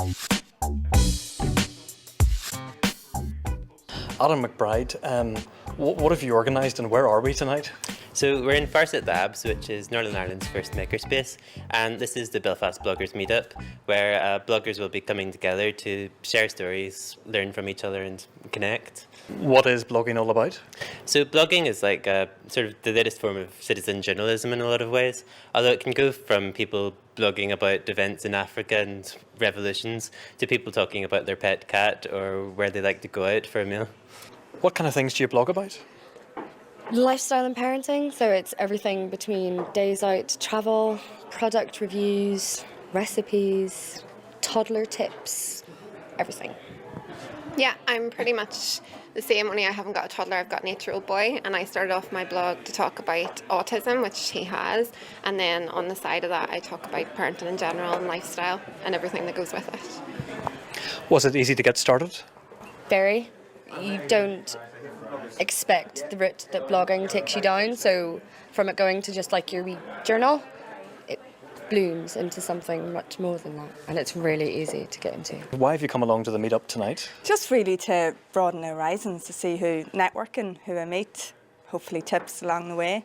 Adam McBride, what have you organised and where are we tonight? So we're in Farset Labs, which is Northern Ireland's first makerspace, and this is the Belfast Bloggers Meetup, where bloggers will be coming together to share stories, learn from each other and connect. What is blogging all about? So blogging is like sort of the latest form of citizen journalism in a lot of ways, although it can go from people blogging about events in Africa and revolutions to people talking about their pet cat or where they like to go out for a meal. What kind of things do you blog about? Lifestyle and parenting, so it's everything between days out, travel, product reviews, recipes, toddler tips, everything. Yeah, I'm pretty much the same, only I haven't got a toddler, I've got an 8-year-old boy, and I started off my blog to talk about autism, which he has, and then on the side of that I talk about parenting in general and lifestyle and everything that goes with it. Was it easy to get started? Very. You don't expect the route that blogging takes you down, so from it going to just like your wee journal, it blooms into something much more than that, and it's really easy to get into. Why have you come along to the meetup tonight? Just really to broaden our horizons, to see who networking, who I meet, hopefully tips along the way.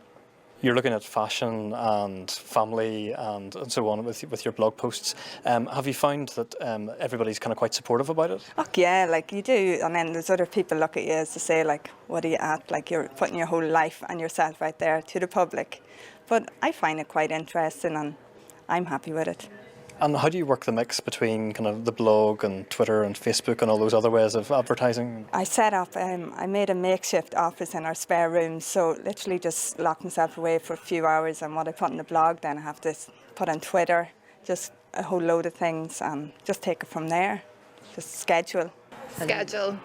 You're looking at fashion and family and so on with your blog posts. Have you found that everybody's kind of quite supportive about it? Oh yeah, like you do, and then there's other people look at you as to say like, what are you at? Like you're putting your whole life and yourself out there to the public. But I find it quite interesting and I'm happy with it. And how do you work the mix between kind of the blog and Twitter and Facebook and all those other ways of advertising? I set up, I made a makeshift office in our spare room, so literally just locked myself away for a few hours, and what I put in the blog then I have to put on Twitter, just a whole load of things and just take it from there, just schedule. Schedule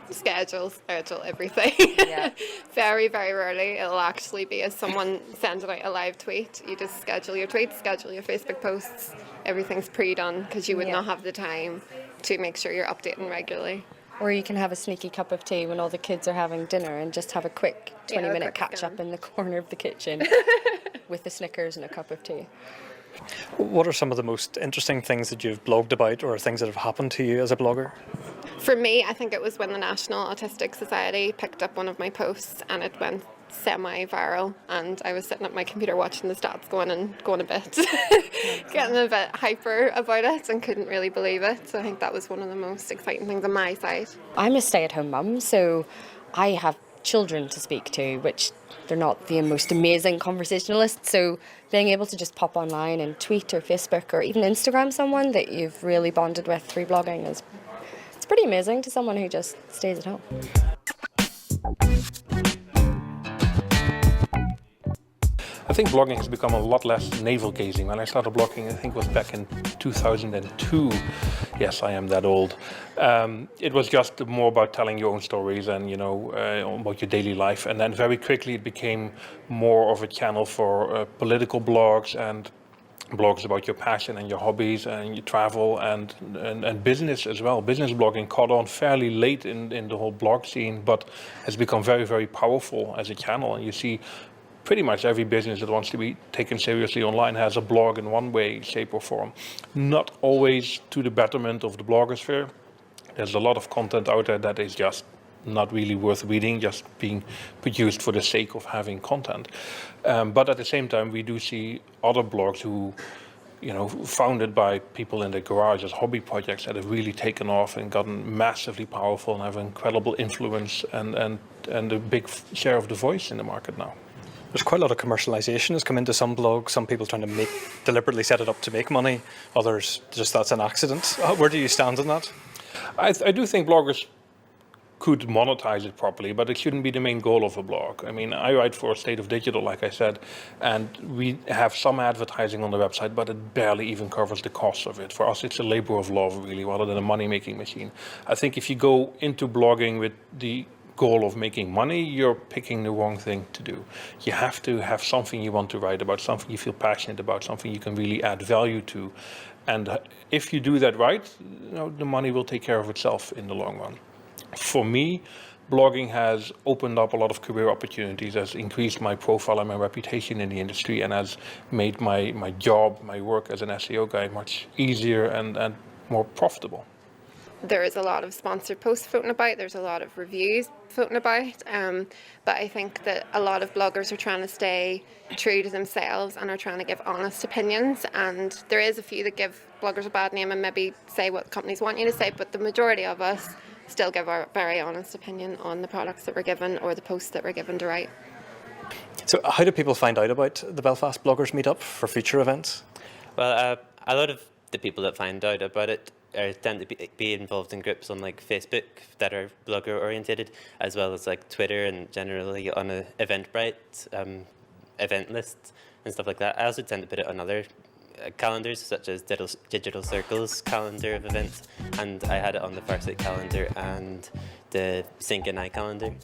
everything. Yeah. Very, very rarely it'll actually be as someone sending out a live tweet. You just schedule your tweets, schedule your Facebook posts. Everything's pre-done because you would not have the time to make sure you're updating regularly. Or you can have a sneaky cup of tea when all the kids are having dinner and just have a quick 20-minute catch-up in the corner of the kitchen with the Snickers and a cup of tea. What are some of the most interesting things that you've blogged about or things that have happened to you as a blogger? For me, I think it was when the National Autistic Society picked up one of my posts and it went semi-viral, and I was sitting at my computer watching the stats going a bit, getting a bit hyper about it and couldn't really believe it. So I think that was one of the most exciting things on my side. I'm a stay-at-home mum, so I have children to speak to, which they're not the most amazing conversationalists, so being able to just pop online and tweet or Facebook or even Instagram someone that you've really bonded with through blogging it's pretty amazing to someone who just stays at home. I think blogging has become a lot less navel-gazing. When I started blogging, I think it was back in 2002. Yes, I am that old. It was just more about telling your own stories and, about your daily life. And then very quickly it became more of a channel for political blogs and blogs about your passion and your hobbies and your travel and business as well. Business blogging caught on fairly late in the whole blog scene, but has become very, very powerful as a channel. And you see pretty much every business that wants to be taken seriously online has a blog in one way, shape or form. Not always to the betterment of the blogosphere. There's a lot of content out there that is just not really worth reading, just being produced for the sake of having content. But at the same time, we do see other blogs who, founded by people in their garage as hobby projects that have really taken off and gotten massively powerful and have incredible influence and a big share of the voice in the market now. There's quite a lot of commercialization has come into some blogs, some people trying to deliberately set it up to make money, others just that's an accident. Where do you stand on that? I do think bloggers could monetize it properly, but it shouldn't be the main goal of a blog. I mean, I write for State of Digital, like I said, and we have some advertising on the website, but it barely even covers the cost of it. For us, it's a labor of love, really, rather than a money-making machine. I think if you go into blogging with the goal of making money, you're picking the wrong thing to do. You have to have something you want to write about, something you feel passionate about, something you can really add value to. And if you do that right, the money will take care of itself in the long run. For me, blogging has opened up a lot of career opportunities, has increased my profile and my reputation in the industry, and has made my job, my work as an SEO guy much easier and more profitable. there is a lot of sponsored posts floating about, there's a lot of reviews floating about, but I think that a lot of bloggers are trying to stay true to themselves and are trying to give honest opinions, and there is a few that give bloggers a bad name and maybe say what companies want you to say, but the majority of us still give our very honest opinion on the products that we're given or the posts that we're given to write. So how do people find out about the Belfast Bloggers Meetup for future events? Well, a lot of the people that find out about it tend to be involved in groups on like Facebook that are blogger orientated, as well as like Twitter and generally on a Eventbrite event lists and stuff like that. I also tend to put it on other calendars, such as Digital Circle's calendar of events, and I had it on the Farsight calendar and the Sync and I calendar.